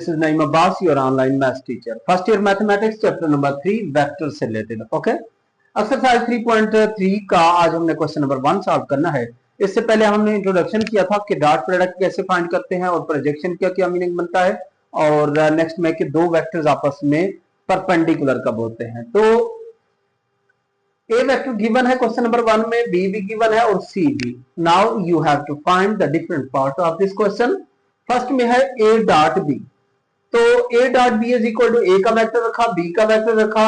This is Naeem Abbas, your online maths teacher. First year mathematics, chapter number 3, vectors से related. Okay? Exercise 3.3 का आज हमने question number 1 solve करना है। इससे पहले हमने इंट्रोडक्शन किया था कि डॉट प्रोडक्ट कैसे फाइंड करते हैं और प्रोजेक्शन क्या क्या मीनिंग बनता है, और नेक्स्ट में कि दो वेक्टर्स आपस में परपेंडिकुलर कब होते हैं। तो ए वेक्टर गिवन है क्वेश्चन नंबर 1 में, बी भी गिवन है और सी भी। Now you have to find the different part of this question. First में है ए डॉट बी, तो A dot B is equal to A का वेक्टर रखा, बी का वेक्टर रखा।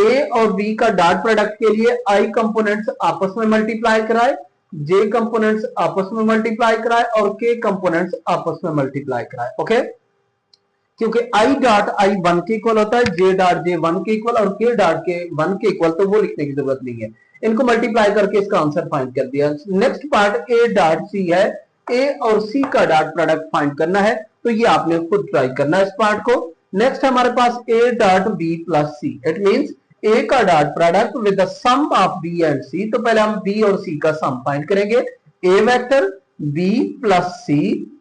ए और बी का डॉट प्रोडक्ट के लिए आई कंपोनेंट्स आपस में मल्टीप्लाई कराए, जे कंपोनेंट्स आपस में मल्टीप्लाई कराए और के कंपोनेंट्स आपस में मल्टीप्लाई कराए। ओके, क्योंकि आई डॉट आई 1 के इक्वल होता है, जे डॉट जे 1 के इक्वल और के डॉट के 1 के इक्वल, तो वो लिखने की जरूरत नहीं है। इनको मल्टीप्लाई करके इसका आंसर फाइंड कर दिया। Next part A dot C है, ए और सी का डॉट प्रोडक्ट फाइंड करना है, तो ये आपने खुद ट्राई करना है इस पार्ट को। नेक्स्ट हमारे पास A dot B plus C, it means A का dot product with the sum of B and C. तो पहले हम बी और सी का सम फाइंड करेंगे। ए वेक्टर बी प्लस सी,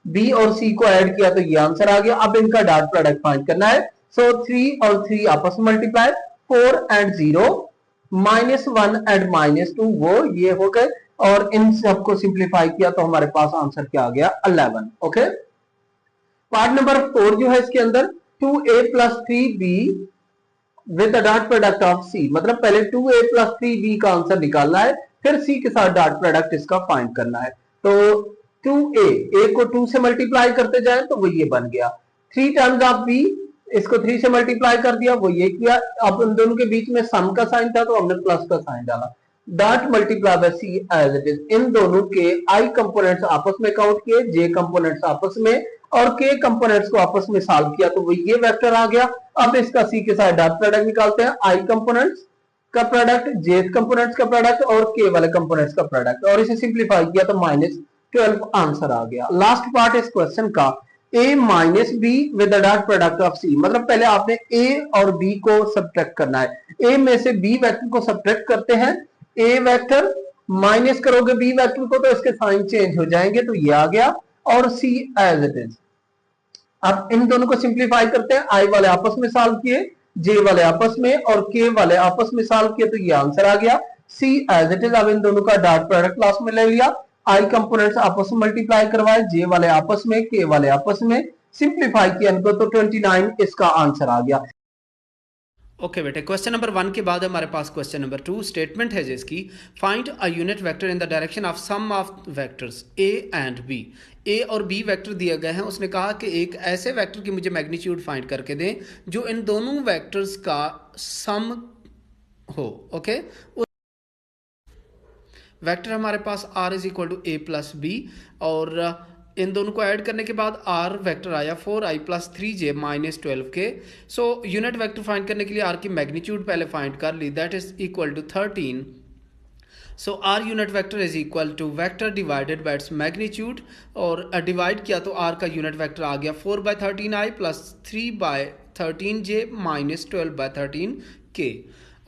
बी और सी को ऐड किया तो ये आंसर आ गया। अब इनका डॉट प्रोडक्ट फाइंड करना है। सो 3 और 3 आपस में मल्टीप्लाई, 4 एंड 0, -1 एंड -2 वो ये हो गए, और इन सबको सिंप्लीफाई किया तो हमारे पास आंसर क्या आ गया, 11। ओके, पार्ट नंबर 4 जो है इसके अंदर 2a plus 3b with the dot product of c, मतलब पहले 2a प्लस 3b का आंसर निकालना है, फिर c के साथ डॉट प्रोडक्ट इसका फाइंड करना है। तो 2a, a को 2 से मल्टीप्लाई करते जाए तो वो ये बन गया। 3 टाइम्स ऑफ b, इसको 3 से मल्टीप्लाई कर दिया, वो ये किया। अब इन दोनों के बीच में सम का साइन था तो हमने प्लस का साइन डाला। Dot multiply by C as it is. इन दोनों के आई कंपोनेंट्स आपस में काउंट किए, जे कंपोनेंट्स आपस में, और के कंपोनेंट्स को आपस में सॉल्व किया तो वो ये वेक्टर आ गया। अब इसका सी के साथ डॉट प्रोडक्ट निकालते हैं, आई कंपोनेंट्स का प्रोडक्ट, जे कंपोनेंट्स का प्रोडक्ट और के वाले कंपोनेंट्स का प्रोडक्ट, और इसे सिंप्लीफाई किया तो -12 आंसर आ गया। लास्ट पार्ट इस क्वेश्चन का a minus be with the dot product of c, मतलब पहले आपने a और b को सब्ट्रैक्ट करना है। a में से b वेक्टर को सब्ट्रैक्ट करते हैं, a वेक्टर माइनस करोगे b वेक्टर को तो इसके साइन चेंज हो जाएंगे, तो ये आ गया, और c एज इट इज। अब इन दोनों को सिंप्लीफाई करते हैं, आई वाले आपस में सॉल्व किए, जे वाले आपस में और के वाले आपस में सॉल्व किए तो ये आंसर आ गया, सी एज इट इज। अब इन दोनों का डॉट प्रोडक्ट लास्ट में ले लिया, आई कंपोनेंट्स आपस में मल्टीप्लाई करवाए, जे वाले आपस में, के वाले आपस में, सिंप्लीफाई किया इनको तो 29 इसका आंसर आ गया। ओके बेटे, क्वेश्चन नंबर 1 के बाद हमारे पास क्वेश्चन नंबर 2 स्टेटमेंट है जिसकी find a unit vector in the direction of sum of vectors A and B. A और बी वेक्टर दिए गए हैं, उसने कहा कि एक ऐसे वेक्टर की मुझे मैग्नीट्यूड फाइंड करके दें जो इन दोनों वेक्टर्स का सम हो। ओके, वेक्टर हमारे पास r is equal to A plus B, और इन दोनों को ऐड करने के बाद r वेक्टर आया 4i plus 3j minus 12k। So unit vector find करने के लिए r की मैग्नीट्यूड पहले फाइंड कर ली, that is equal to 13। So r unit vector is equal to vector divided by its magnitude, और डिवाइड किया तो r का यूनिट वेक्टर आ गया 4/13i plus 3/13j minus 12/13k।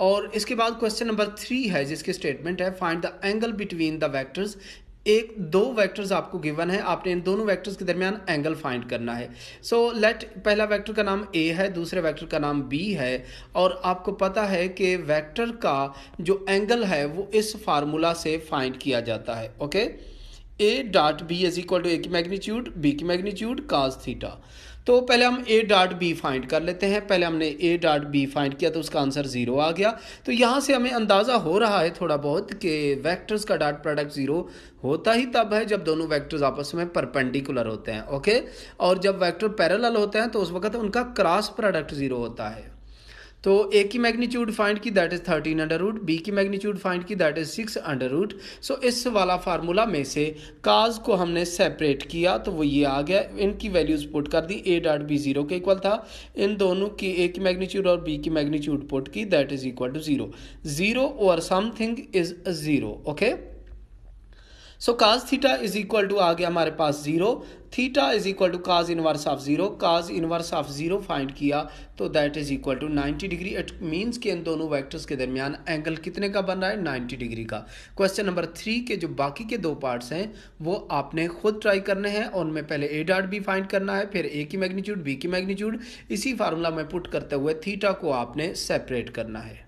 और इसके बाद क्वेश्चन नंबर 3 है जिसकी स्टेटमेंट है find the angle between the vectors. एक दो वेक्टर्स आपको गिवन है, आपने इन दोनों वेक्टर्स के दरमियान एंगल फाइंड करना है। सो लेट, पहला वेक्टर का नाम a है, दूसरे वेक्टर का नाम b है, और आपको पता है कि वेक्टर का जो एंगल है वो इस फार्मूला से फाइंड किया जाता है। Okay, a dot b is equal to a की मैग्नीट्यूड, b की मैग्नीट्यूड cos थीटा। तो पहले हम a डॉट बी फाइंड कर लेते हैं। पहले हमने a डॉट बी फाइंड किया तो उसका आंसर 0 आ गया। तो यहाँ से हमें अंदाज़ा हो रहा है थोड़ा बहुत कि वेक्टर्स का डॉट प्रोडक्ट 0 होता ही तब है जब दोनों वेक्टर्स आपस में परपेंडिकुलर होते हैं। ओके, और जब वेक्टर पैरेलल होते हैं तो उस वक्त उनका क्रॉस प्रोडक्ट 0 होता है। तो a की मैग्नीट्यूड फाइंड की that is 13 under root, B की मैग्नीट्यूड फाइंड की that is 6 under root. So इस वाला फार्मूला में से काज को हमने सेपरेट किया तो वो ये आ गया, इनकी वैल्यूज पुट कर दी। a डॉट बी 0 के इक्वल था, इन दोनों की a की मैग्नीट्यूड और b की मैग्नीट्यूड पुट की दैट इज इक्वल टू 0। 0 और something is 0। Okay, so cos theta is equal to आ गया हमारे पास 0, theta is equal to cos inverse of 0, cos inverse of 0 find किया तो that is equal to 90 degree. It means कि इन दोनों वेक्टर्स के दरमियान एंगल कितने का बन रहा है, 90 डिग्री का। क्वेश्चन नंबर 3 के जो बाकी के 2 पार्ट्स हैं वो आपने खुद ट्राई करने हैं और उनमें पहले ए डॉट बी फाइंड करना है, फिर ए की मैग्नीट्यूड बी की मैग्नीट्यूड, इसी फार्मूला में पुट करते हुए थीटा को आपने सेपरेट करना है।